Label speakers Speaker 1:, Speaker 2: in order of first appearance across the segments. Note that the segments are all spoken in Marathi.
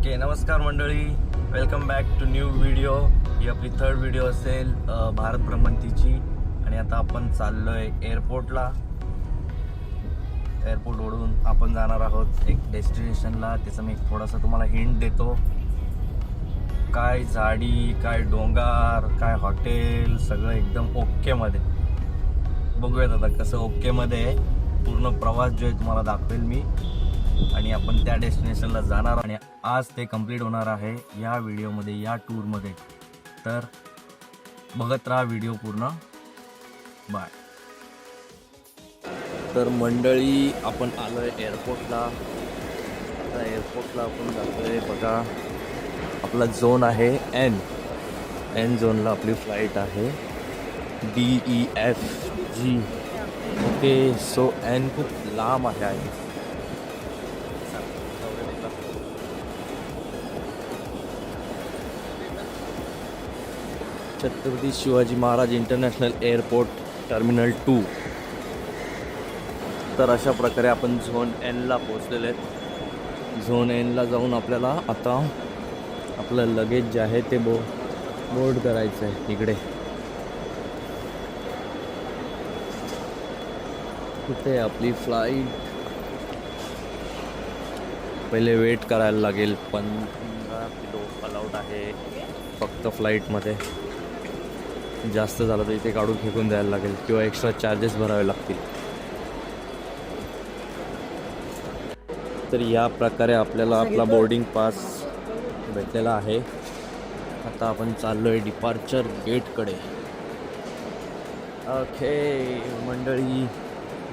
Speaker 1: ओके, नमस्कार मंडळी, welcome back to new video. ही आपली थर्ड व्हिडिओ असेल भारत भ्रमंतीची. आणि आता आपण चाललोय एअरपोर्टला. एअरपोर्ट ओढून आपण जाणार आहोत एक डेस्टिनेशनला. त्याचं मी थोडासा तुम्हाला हिंट देतो. काय झाडी, काय डोंगर, काय हॉटेल, सगळं एकदम ओकेमध्ये. बघूयात आता कसं ओकेमध्ये आहे. पूर्ण प्रवास जो आहे तुम्हाला दाखवेल मी. आणि आपण त्या डेस्टिनेशनला जाणार आणि आज ते कंप्लीट होणार आहे या व्हिडिओमध्ये, या टूरमध्ये. तर बघत राहा व्हिडिओ पूर्ण. बाय. तर मंडळी, आपण आलोय एअरपोर्टला. आता एअरपोर्टला आपण जातोय. बघा, आपला झोन आहे एन झोनला आपली फ्लाईट आहे DEFG. ओके, सो एन खूप लांब आहे. Chhatrapati Shivaji Maharaj international airport terminal 2. तर अशा प्रकारे आपण झोन एनला पोचलेले आहेत. झोन एनला जाऊन आपल्याला आता आपलं लगेज जे आहे ते बोर्ड करायचं आहे. इकडे कुठे आपली फ्लाईट. पहिले वेट करायला लागेल. 15 किलो अलाउड आहे फक्त फ्लाईटमध्ये. जास्त झालं तर इथे काढून फेकून द्यायला लागेल किंवा एक्स्ट्रा चार्जेस भरावे लागतील. तर या प्रकारे आपल्याला आपला बोर्डिंग पास भेटलेला आहे. आता आपण चाललोय डिपार्चर गेटकडे. ओके मंडळी,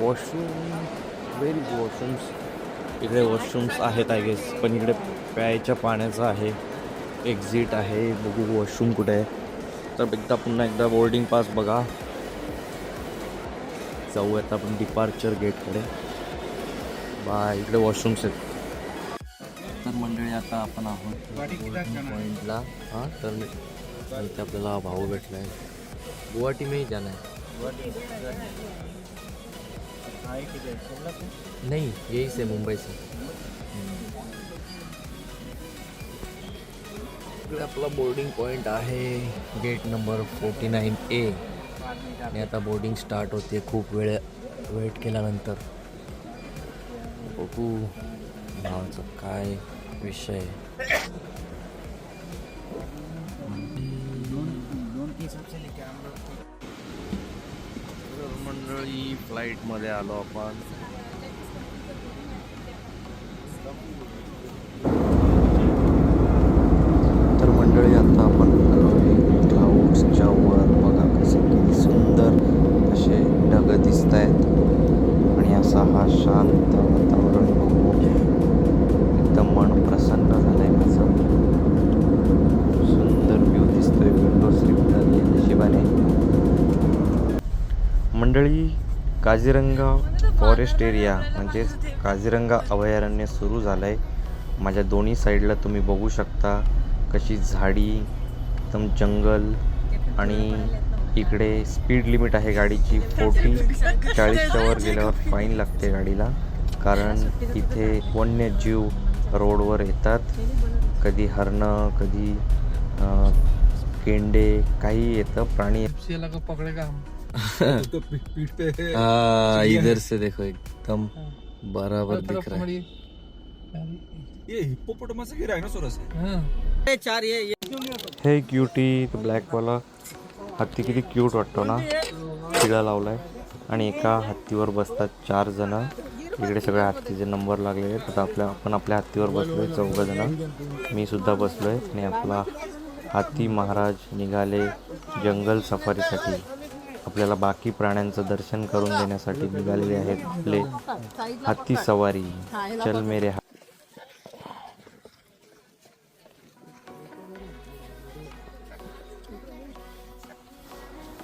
Speaker 1: वॉशरूम, व्हेरी वॉशरूम्स. इकडे वॉशरूम्स आहेत आय गेस, पण इकडे प्यायच्या पाण्याचं आहे. एक्झिट आहे. बघू वॉशरूम कुठे आहे. तर पुन्हा एकदा बोर्डिंग पास बघा. जाऊयात आपण डिपार्चर गेटकडे. बाय. इकडे वॉशरूम्स आहेत. तर मंडळी, आता आपण आहोत पॉईंटला. हां, तर इथे आपल्याला भाऊ भेटला आहे. गुवाहाटी में ही जाना है. नहीं, यही से, मुंबई से. इकडे आपला बोर्डिंग पॉईंट आहे, गेट नंबर 49A. आणि आता बोर्डिंग स्टार्ट होते. खूप वेट केल्यानंतर. बघू भावाचा काय विषय. मंडळी, फ्लाईटमध्ये आलो आपण. तर मंडळी, आता आपण आलो आहे क्लाउड्सच्या वर. बघा कसे किती सुंदर असे ढग दिसत आहेत. आणि असा हा शांत वातावरण बघू एकदम मन प्रसन्न झालंय माझं. सुंदर व्ह्यू दिसतोय. विंडो सीट आहे नशिबाने. मंडळी, काझीरंगा फॉरेस्ट एरिया म्हणजेच काझीरंगा अभयारण्य सुरू झालं आहे. माझ्या दोन्ही साईडला तुम्ही बघू शकता कशी झाडी, एकदम जंगल. आणि इकडे स्पीड लिमिट आहे गाडीची 40-40च्या वर गेल्यावर फाईन लागते गाडीला. कारण इथे वन्यजीव रोडवर येतात. कधी हरणं, कधी गेंडे, काही येतं प्राणी. इधर से देखो एकदम बराबर दिख रहा है.
Speaker 2: ये हिप्पोपोटामस की राइनोसोरस है.
Speaker 1: हे क्यूटी, तो ब्लॅकवाला हत्ती किती क्यूट वाटतो ना. खिळा लावलाय आणि एका हत्तीवर बसतात 4 जण. इकडे सगळ्या हत्तीचे नंबर लागले आहेत. आता आपण आपल्या हत्तीवर बसलोय 14 जण. मी सुद्धा बसलोय. आणि आपला हत्ती महाराज निघाले जंगल सफारीसाठी. आपल्याला बाकी प्राण्यांचं दर्शन करून देण्यासाठी निघालेले आहेत आपले हत्ती सवारी. चल मेरे.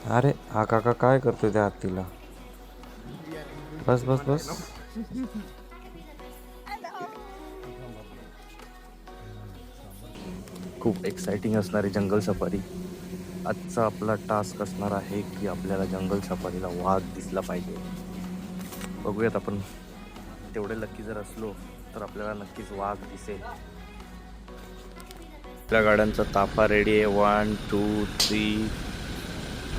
Speaker 1: अरे हा काका काय करतोय त्या हत्तीला. बस बस बस. खूप एक्साइटिंग असणारी जंगल सफारी. आजचा आपला टास्क असणार आहे की आपल्याला जंगल सफारीला वाघ दिसला पाहिजे. बघूयात आपण तेवढे लकी जर असलो तर आपल्याला नक्कीच वाघ दिसेल. आपल्या गाड्यांचा ताफा रेडी आहे. 1 2 3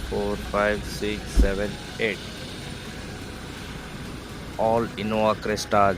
Speaker 1: 4 5 6 7 8 ऑल इनोवा क्रेस्टाज.